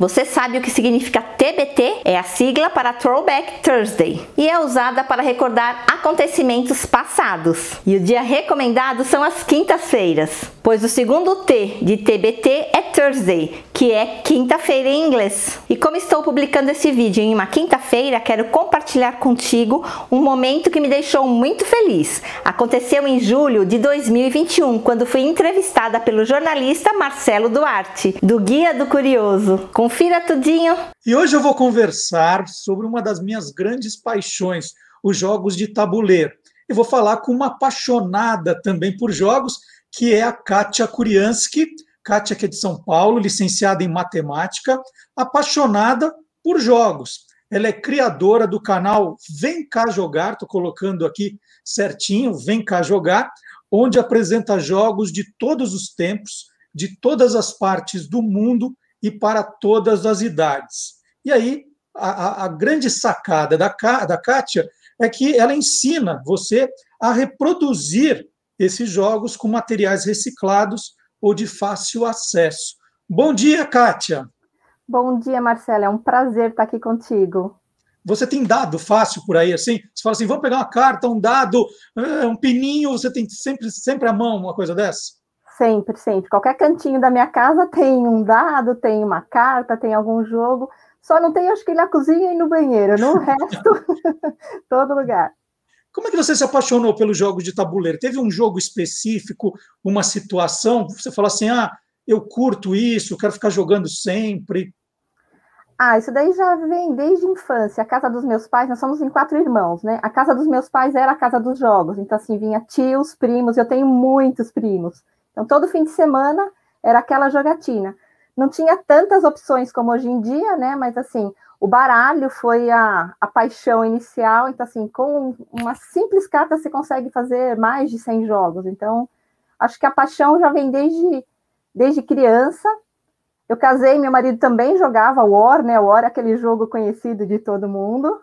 Você sabe o que significa TBT? É a sigla para Throwback Thursday e é usada para recordar acontecimentos passados. E o dia recomendado são as quintas-feiras, pois o segundo T de TBT é Thursday, que é quinta-feira em inglês. E como estou publicando esse vídeo em uma quinta-feira, quero compartilhar contigo um momento que me deixou muito feliz. Aconteceu em julho de 2021, quando fui entrevistada pelo jornalista Marcelo Duarte, do Guia do Curioso. Confira tudinho! E hoje eu vou conversar sobre uma das minhas grandes paixões, os jogos de tabuleiro. Eu vou falar com uma apaixonada também por jogos, que é a Kátia Kuriansky. Kátia, que é de São Paulo, licenciada em matemática, apaixonada por jogos. Ela é criadora do canal Vem Cá Jogar, estou colocando aqui certinho, Vem Cá Jogar, onde apresenta jogos de todos os tempos, de todas as partes do mundo e para todas as idades. E aí, a grande sacada da Kátia é que ela ensina você a reproduzir esses jogos com materiais reciclados ou de fácil acesso. Bom dia, Kátia! Bom dia, Marcelo. É um prazer estar aqui contigo. Você tem dado fácil por aí, assim? Você fala assim, vamos pegar uma carta, um dado, um pininho, você tem sempre à mão uma coisa dessa? Sempre, sempre. Qualquer cantinho da minha casa tem um dado, tem uma carta, tem algum jogo. Só não tem, acho que na cozinha e no banheiro. No resto, todo lugar. Como é que você se apaixonou pelos jogos de tabuleiro? Teve um jogo específico, uma situação? Você falou assim, eu curto isso, quero ficar jogando sempre. Isso daí já vem desde a infância. A casa dos meus pais, nós somos em 4 irmãos, né? A casa dos meus pais era a casa dos jogos. Então, assim, vinha tios, primos, eu tenho muitos primos. Então, todo fim de semana era aquela jogatina. Não tinha tantas opções como hoje em dia, né? Mas, assim, o baralho foi a paixão inicial. Então, assim, com uma simples carta você consegue fazer mais de 100 jogos. Então, acho que a paixão já vem desde criança. Eu casei, meu marido também jogava War, né? War é aquele jogo conhecido de todo mundo.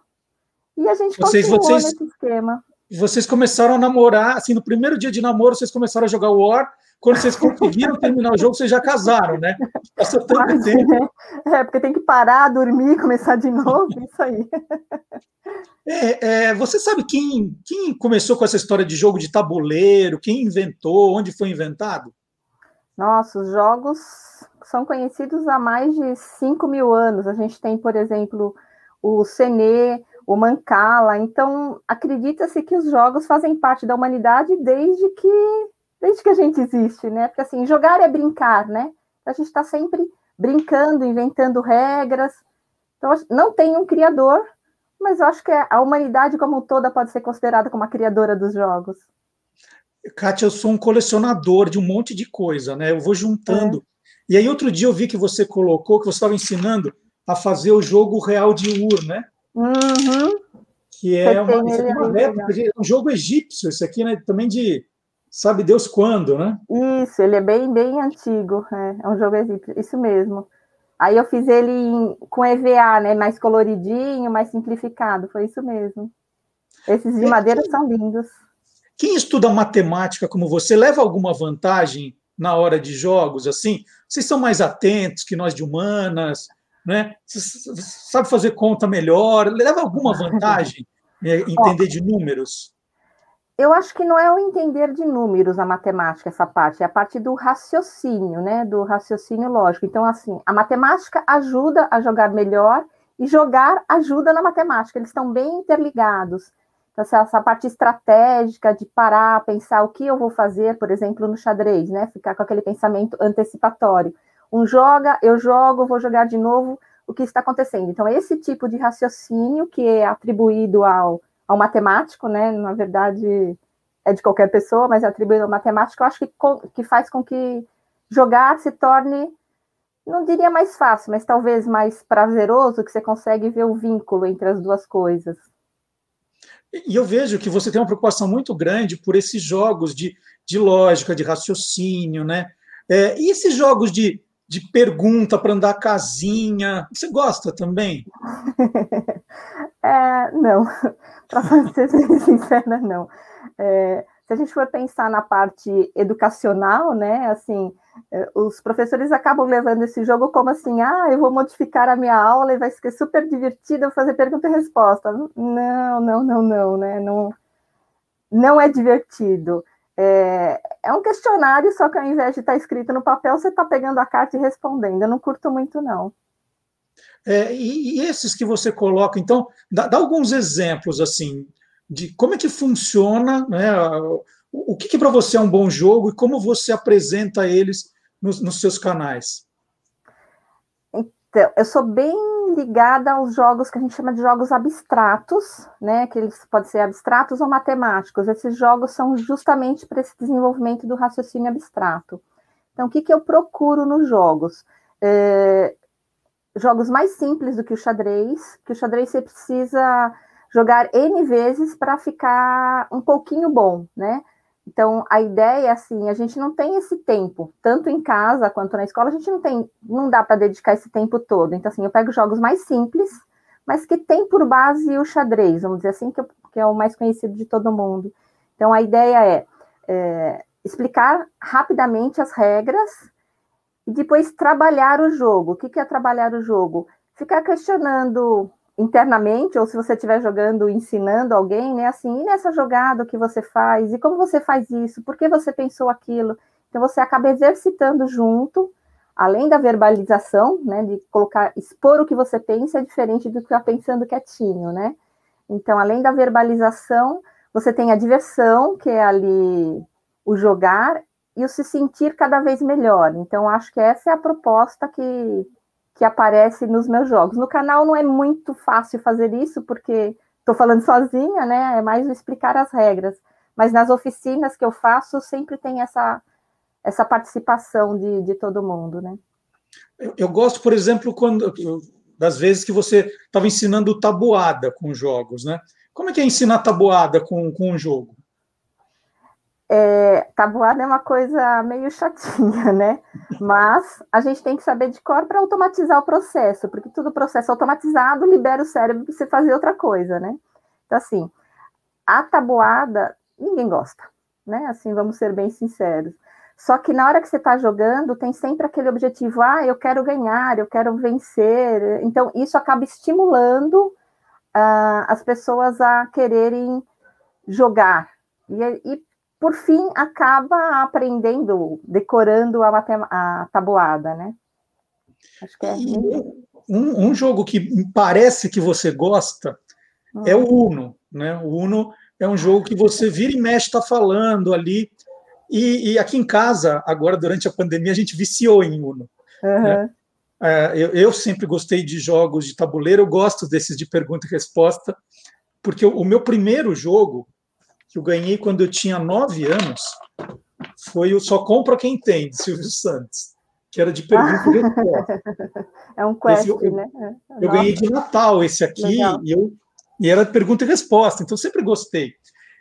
E a gente continuou nesse esquema. Vocês começaram a namorar, assim, no primeiro dia de namoro, vocês começaram a jogar War. Quando vocês conseguiram terminar o jogo, vocês já casaram, né? Passou tanto tempo. Porque tem que parar, dormir, começar de novo, isso aí. Você sabe quem começou com essa história de jogo de tabuleiro? Quem inventou? Onde foi inventado? Nossa, os jogos são conhecidos há mais de 5.000 anos. A gente tem, por exemplo, o Sené, o Mancala. Então, acredita-se que os jogos fazem parte da humanidade desde que a gente existe, né? Porque, assim, jogar é brincar, né? A gente está sempre brincando, inventando regras. Então, não tem um criador, mas eu acho que a humanidade como um toda pode ser considerada como a criadora dos jogos. Kátia, eu sou um colecionador de um monte de coisa, né? Eu vou juntando. E aí, outro dia eu vi que você colocou, que você estava ensinando a fazer o jogo real de Ur, né? Uhum. Que é uma réplica, um jogo egípcio, isso aqui, né? Também de sabe Deus quando, né? Isso, ele é bem, bem antigo, é um jogo egípcio, isso mesmo. Aí eu fiz ele com EVA, né? Mais coloridinho, mais simplificado, foi isso mesmo. Esses de madeira são lindos. Quem estuda matemática como você, leva alguma vantagem na hora de jogos, assim? Vocês são mais atentos que nós de humanas, né? Você sabe fazer conta melhor? Leva alguma vantagem entender de números? Eu acho que não é o entender de números a matemática, essa parte, é a parte do raciocínio, né? Do raciocínio lógico. Então, assim, a matemática ajuda a jogar melhor e jogar ajuda na matemática, eles estão bem interligados. Então, essa parte estratégica de parar, pensar o que eu vou fazer, por exemplo, no xadrez, né? Ficar com aquele pensamento antecipatório. Joga, eu jogo, vou jogar de novo, o que está acontecendo. Então, esse tipo de raciocínio que é atribuído ao matemático, né? Na verdade, é de qualquer pessoa, mas é atribuído ao matemático, eu acho que faz com que jogar se torne, não diria mais fácil, mas talvez mais prazeroso, que você consegue ver o vínculo entre as duas coisas. E eu vejo que você tem uma preocupação muito grande por esses jogos de lógica, de raciocínio, né? E esses jogos de pergunta para andar casinha, você gosta também? Não, para ser sincera, não. se a gente for pensar na parte educacional, né, assim, os professores acabam levando esse jogo como assim, eu vou modificar a minha aula e vai ser super divertido eu fazer pergunta e resposta. Não, né, não é divertido. É um questionário, só que ao invés de estar escrito no papel, você está pegando a carta e respondendo. Eu não curto muito, não. E esses que você coloca, então, dá alguns exemplos, assim, de como é que funciona, né, o que para você é um bom jogo e como você apresenta eles nos seus canais. Então, eu sou bem ligada aos jogos que a gente chama de jogos abstratos, né? Que eles podem ser abstratos ou matemáticos. Esses jogos são justamente para esse desenvolvimento do raciocínio abstrato. Então, o que eu procuro nos jogos? Jogos mais simples do que o xadrez você precisa jogar N vezes para ficar um pouquinho bom, né? Então, a ideia é assim, a gente não tem esse tempo, tanto em casa quanto na escola, a gente não dá para dedicar esse tempo todo. Então, assim, eu pego jogos mais simples, mas que tem por base o xadrez, vamos dizer assim, que é o mais conhecido de todo mundo. Então, a ideia é explicar rapidamente as regras e depois trabalhar o jogo. O que é trabalhar o jogo? Ficar questionando internamente, ou se você estiver jogando, ensinando alguém, né, assim, e nessa jogada o que você faz, e como você faz isso, por que você pensou aquilo? Então você acaba exercitando junto, além da verbalização, né, de expor o que você pensa, é diferente do que está pensando quietinho, né? Então, além da verbalização, você tem a diversão, que é ali o jogar, e o se sentir cada vez melhor. Então, acho que essa é a proposta que aparece nos meus jogos. No canal não é muito fácil fazer isso, porque estou falando sozinha, né? É mais explicar as regras. Mas nas oficinas que eu faço, sempre tem essa participação de todo mundo, né? Eu gosto, por exemplo, das vezes que você estava ensinando tabuada com jogos, né? Como é que é ensinar tabuada com um jogo? Tabuada é uma coisa meio chatinha, né? Mas a gente tem que saber de cor para automatizar o processo, porque todo processo automatizado libera o cérebro para você fazer outra coisa, né? Então, assim, a tabuada, ninguém gosta, né? Assim, vamos ser bem sinceros. Só que na hora que você está jogando, tem sempre aquele objetivo, eu quero ganhar, eu quero vencer. Então, isso acaba estimulando as pessoas a quererem jogar. E por fim, acaba aprendendo, decorando a tabuada, né? Acho que é. Um jogo que parece que você gosta é o Uno, né? O Uno é um jogo que você vira e mexe, está falando ali. E aqui em casa, agora, durante a pandemia, a gente viciou em Uno. Uhum. Né? Eu sempre gostei de jogos de tabuleiro, eu gosto desses de pergunta e resposta, porque o meu primeiro jogo, que eu ganhei quando eu tinha 9 anos, foi o Só Compra Quem Tem, de Silvio Santos, que era de pergunta e resposta. É um quest, né? Eu ganhei de Natal esse aqui, e era pergunta e resposta, então eu sempre gostei.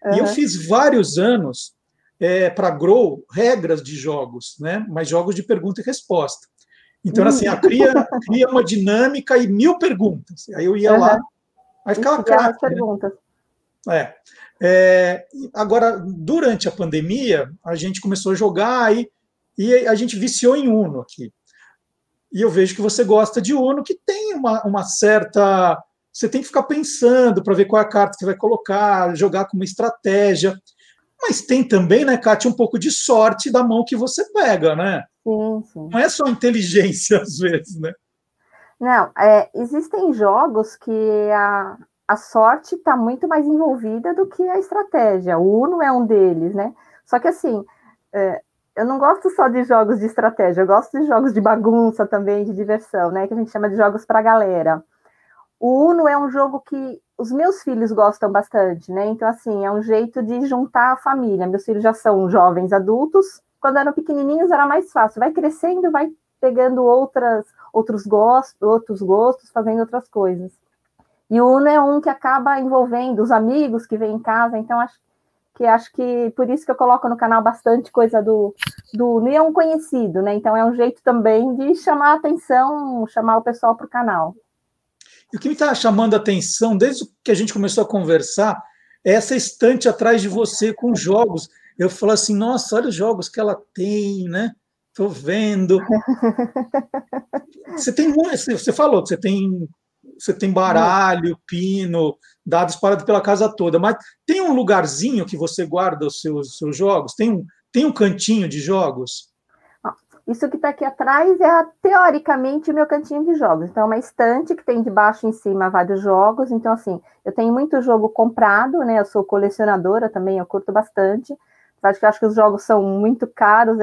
Uhum. E eu fiz vários anos para a Grow regras de jogos, né? Mas jogos de pergunta e resposta. Então, assim, cria uma dinâmica e 1000 perguntas. Aí eu ia lá, aí ficava craque. Perguntas. Né? Agora, durante a pandemia, a gente começou a jogar e a gente viciou em Uno aqui. E eu vejo que você gosta de Uno, que tem uma certa... Você tem que ficar pensando para ver qual é a carta que vai colocar, jogar com uma estratégia. Mas tem também, né, Kátia, um pouco de sorte da mão que você pega, né? Sim. Não é só inteligência, às vezes, né? Não, existem jogos que a sorte está muito mais envolvida do que a estratégia. O Uno é um deles, né? Só que, assim, eu não gosto só de jogos de estratégia, eu gosto de jogos de bagunça também, de diversão, né? Que a gente chama de jogos para galera. O Uno é um jogo que os meus filhos gostam bastante, né? Então, assim, é um jeito de juntar a família. Meus filhos já são jovens adultos. Quando eram pequenininhos era mais fácil. Vai crescendo, vai pegando outros gostos, fazendo outras coisas. E o Uno é um que acaba envolvendo os amigos que vêm em casa. Então, acho que por isso que eu coloco no canal bastante coisa do Uno. E é um conhecido, né? Então, é um jeito também de chamar a atenção, chamar o pessoal para o canal. E o que me está chamando a atenção, desde que a gente começou a conversar, é essa estante atrás de você com jogos. eu falo assim, nossa, olha os jogos que ela tem, né? Estou vendo. Você tem, você falou que você tem baralho, pino, dados espalhados pela casa toda, mas tem um lugarzinho que você guarda os seus jogos? Tem um cantinho de jogos? Isso que está aqui atrás é, teoricamente, o meu cantinho de jogos. Então, é uma estante que tem debaixo e em cima vários jogos. Então, assim, eu tenho muito jogo comprado, né? Eu sou colecionadora também, eu curto bastante. Acho que os jogos são muito caros,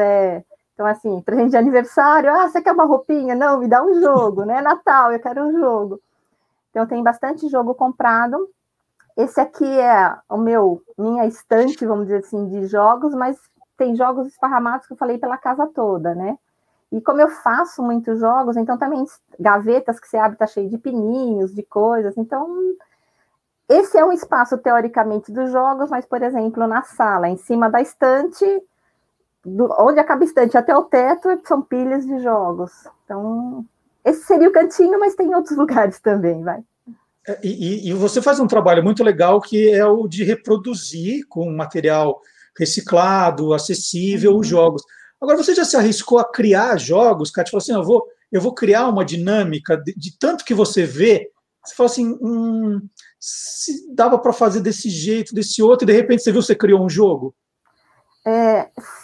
Então, assim, presente de aniversário, você quer uma roupinha? Não, me dá um jogo, né? Natal, eu quero um jogo. Então, tem bastante jogo comprado. Esse aqui é minha estante, vamos dizer assim, de jogos, mas tem jogos esparramados que eu falei pela casa toda, né? E como eu faço muitos jogos, então também gavetas que você abre tá cheio de pininhos, de coisas. Então, esse é um espaço, teoricamente, dos jogos, mas, por exemplo, na sala, em cima da estante, onde acaba a estante até o teto, são pilhas de jogos. Então, esse seria o cantinho, mas tem outros lugares também, vai. E você faz um trabalho muito legal que é o de reproduzir com material reciclado, acessível, os jogos. Agora, você já se arriscou a criar jogos, Kátia? Falou assim, eu vou criar uma dinâmica de tanto que você vê, você fala assim, se dava para fazer desse jeito, desse outro, e de repente você viu, você criou um jogo?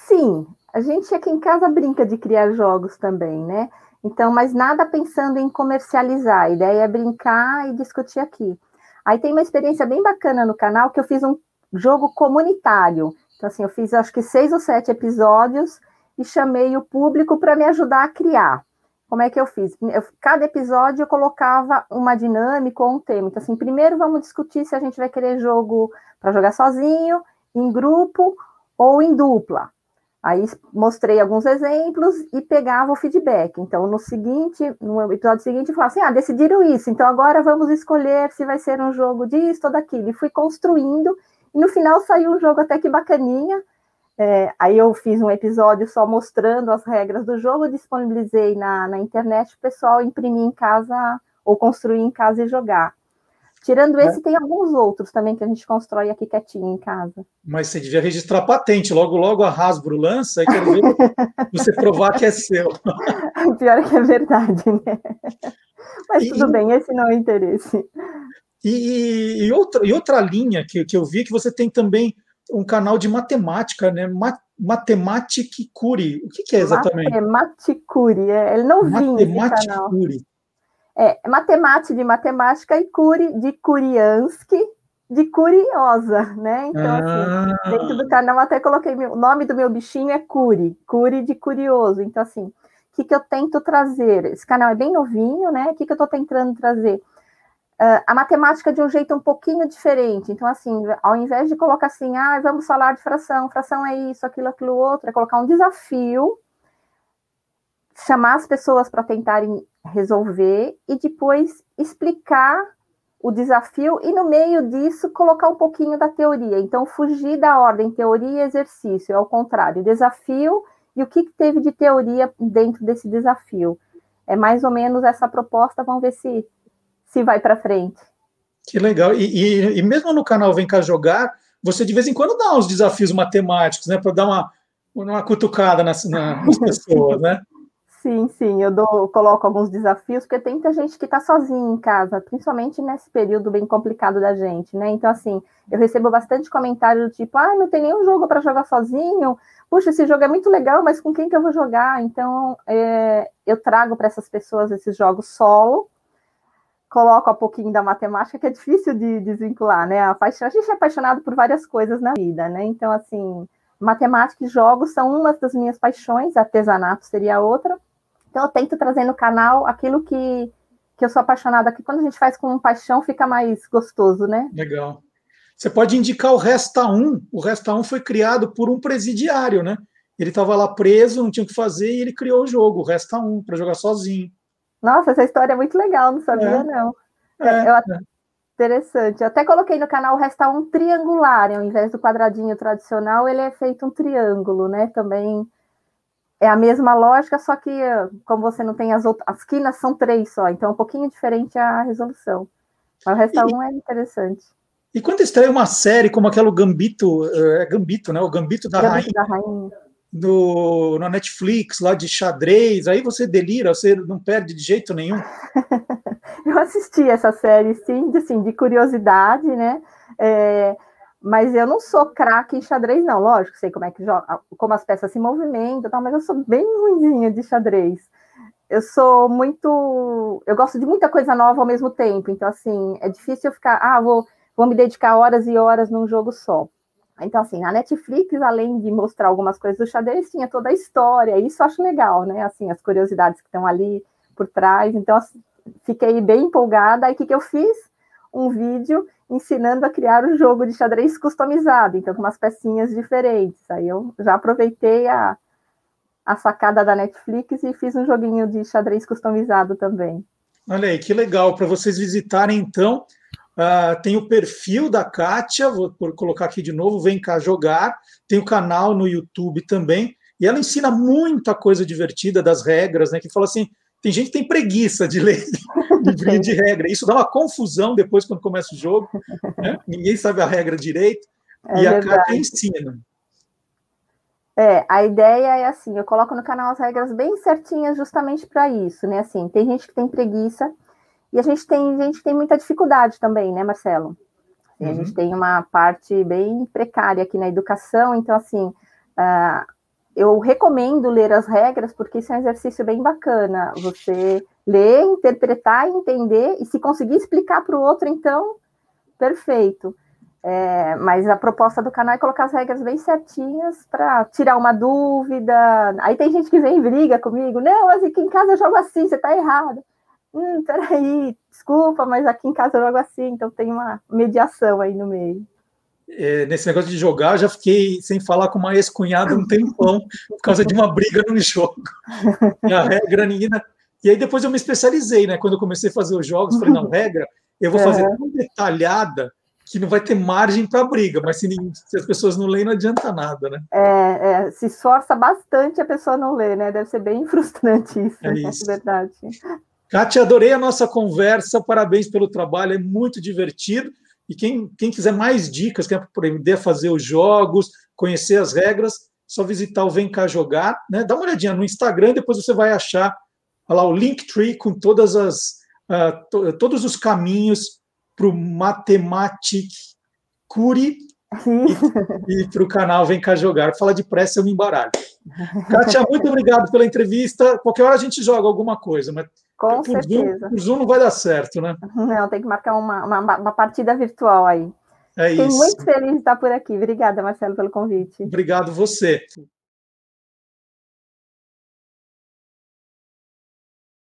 Sim, a gente aqui em casa brinca de criar jogos também, né? Então, mas nada pensando em comercializar, a ideia é brincar e discutir aqui. Aí tem uma experiência bem bacana no canal, que eu fiz um jogo comunitário. Então, assim, eu fiz acho que 6 ou 7 episódios e chamei o público para me ajudar a criar. Como é que eu fiz? Cada episódio eu colocava uma dinâmica ou um tema. Então, assim, primeiro vamos discutir se a gente vai querer jogo para jogar sozinho, em grupo ou em dupla. Aí mostrei alguns exemplos e pegava o feedback. Então, no episódio seguinte, eu falava assim, decidiram isso, então agora vamos escolher se vai ser um jogo disso ou daquilo. E fui construindo, e no final saiu um jogo até que bacaninha. Aí eu fiz um episódio só mostrando as regras do jogo, disponibilizei na internet, o pessoal imprimir em casa, ou construir em casa e jogar. Tirando esse, tem alguns outros também que a gente constrói aqui quietinho em casa. Mas você devia registrar patente. Logo, logo a Hasbro lança e quero ver você provar que é seu. Pior é que é verdade, né? Mas tudo bem, esse não é o interesse. E outra linha que eu vi, que você tem também um canal de matemática, né? Matematicuri. O que é exatamente? Matematicuri, ele não vinha esse canal. Matemática de matemática e curi de Curiansky, de curiosa, né? Então, assim, dentro do canal até coloquei, o nome do meu bichinho é Curi de curioso. Então, assim, o que eu tento trazer? Esse canal é bem novinho, né? O que eu estou tentando trazer? A matemática de um jeito um pouquinho diferente. Então, assim, ao invés de colocar assim, vamos falar de fração é isso, aquilo outro, é colocar um desafio, chamar as pessoas para tentarem resolver e depois explicar o desafio e no meio disso colocar um pouquinho da teoria. Então, fugir da ordem teoria e exercício, ao contrário, desafio e o que teve de teoria dentro desse desafio. É mais ou menos essa proposta, vamos ver se vai para frente. Que legal. E mesmo no canal Vem Cá Jogar, você de vez em quando dá uns desafios matemáticos, né, para dar uma cutucada nas pessoas, né? Sim, eu coloco alguns desafios, porque tem muita gente que está sozinha em casa, principalmente nesse período bem complicado da gente, né? Então, assim, eu recebo bastante comentário do tipo, não tem nenhum jogo para jogar sozinho, puxa, esse jogo é muito legal, mas com quem que eu vou jogar? Então, eu trago para essas pessoas esses jogos solo, coloco um pouquinho da matemática, que é difícil de desvincular, né? A gente é apaixonado por várias coisas na vida, né? Então, assim, matemática e jogos são uma das minhas paixões, artesanato seria outra. Então, eu tento trazer no canal aquilo que eu sou apaixonada, que quando a gente faz com paixão, fica mais gostoso, né? Legal. Você pode indicar o Resta 1. O Resta 1 foi criado por um presidiário, né? Ele estava lá preso, não tinha o que fazer, e ele criou o jogo, o Resta 1, para jogar sozinho. Nossa, essa história é muito legal, não sabia, não. Interessante. Eu até coloquei no canal o Resta 1 triangular, ao invés do quadradinho tradicional, ele é feito um triângulo, né? Também é a mesma lógica, só que como você não tem as quinas são 3 só, então é um pouquinho diferente a resolução. Mas o Resta 1 é interessante. E quando estreia uma série como aquela o Gambito, Gambito, né? O Gambito da Gambito da Rainha, Rainha. na Netflix, lá de xadrez, aí você delira, você não perde de jeito nenhum. Eu assisti essa série, sim, assim, de curiosidade, né? Mas eu não sou craque em xadrez, não. Lógico, sei como é que joga, como as peças se movimentam, tal, mas eu sou bem ruinzinha de xadrez. Eu gosto de muita coisa nova ao mesmo tempo, então, assim, é difícil eu ficar, vou me dedicar horas e horas num jogo só. Então, assim, na Netflix, além de mostrar algumas coisas do xadrez, tinha toda a história, isso eu acho legal, né? Assim, as curiosidades que estão ali por trás. Então, assim, fiquei bem empolgada. Aí, o que eu fiz? Um vídeo ensinando a criar o jogo de xadrez customizado, então, com umas pecinhas diferentes. Aí, eu já aproveitei a sacada da Netflix e fiz um joguinho de xadrez customizado também. Olha aí, que legal. Para vocês visitarem, então, tem o perfil da Kátia, vou colocar aqui de novo, Vem Cá Jogar, tem o canal no YouTube também, e ela ensina muita coisa divertida das regras, né? Que fala assim, tem gente que tem preguiça de ler livrinho de regra, isso dá uma confusão depois quando começa o jogo, né? Ninguém sabe a regra direito, e a Kátia ensina. A ideia é assim, eu coloco no canal as regras bem certinhas justamente para isso, né? Assim, tem gente que tem preguiça, e a gente tem muita dificuldade também, né, Marcelo? Uhum. A gente tem uma parte bem precária aqui na educação, então, assim, eu recomendo ler as regras, porque isso é um exercício bem bacana. Você ler, interpretar, entender, e se conseguir explicar para o outro, então, perfeito. Mas a proposta do canal é colocar as regras bem certinhas para tirar uma dúvida. Aí tem gente que vem e briga comigo. Não, mas aqui em casa eu jogo assim, você está errado. Peraí, desculpa, mas aqui em casa eu jogo assim, então tem uma mediação aí no meio. Nesse negócio de jogar, eu já fiquei sem falar com uma ex-cunhada um tempão por causa de uma briga no jogo. E a regra, E aí depois eu me especializei, né? Quando eu comecei a fazer os jogos, falei, não, regra, eu vou fazer tão detalhada que não vai ter margem para briga, mas se as pessoas não leem, não adianta nada, né? Se esforça bastante, a pessoa não lê, né? Deve ser bem frustrante isso, isso. É verdade. Kátia, adorei a nossa conversa, parabéns pelo trabalho, é muito divertido. E quem quiser mais dicas, quer aprender a fazer os jogos, conhecer as regras, só visitar o Vem Cá Jogar, né? Dá uma olhadinha no Instagram, depois você vai achar lá o Linktree com todos os caminhos para o Matematic Curi e para o canal Vem Cá Jogar. Fala depressa, eu me embaralho. Kátia, muito obrigado pela entrevista. Qualquer hora a gente joga alguma coisa, mas com certeza. Por Zoom não vai dar certo, né? Não, tem que marcar uma partida virtual aí. Fiquei muito feliz de estar por aqui. Obrigada, Marcelo, pelo convite. Obrigado você.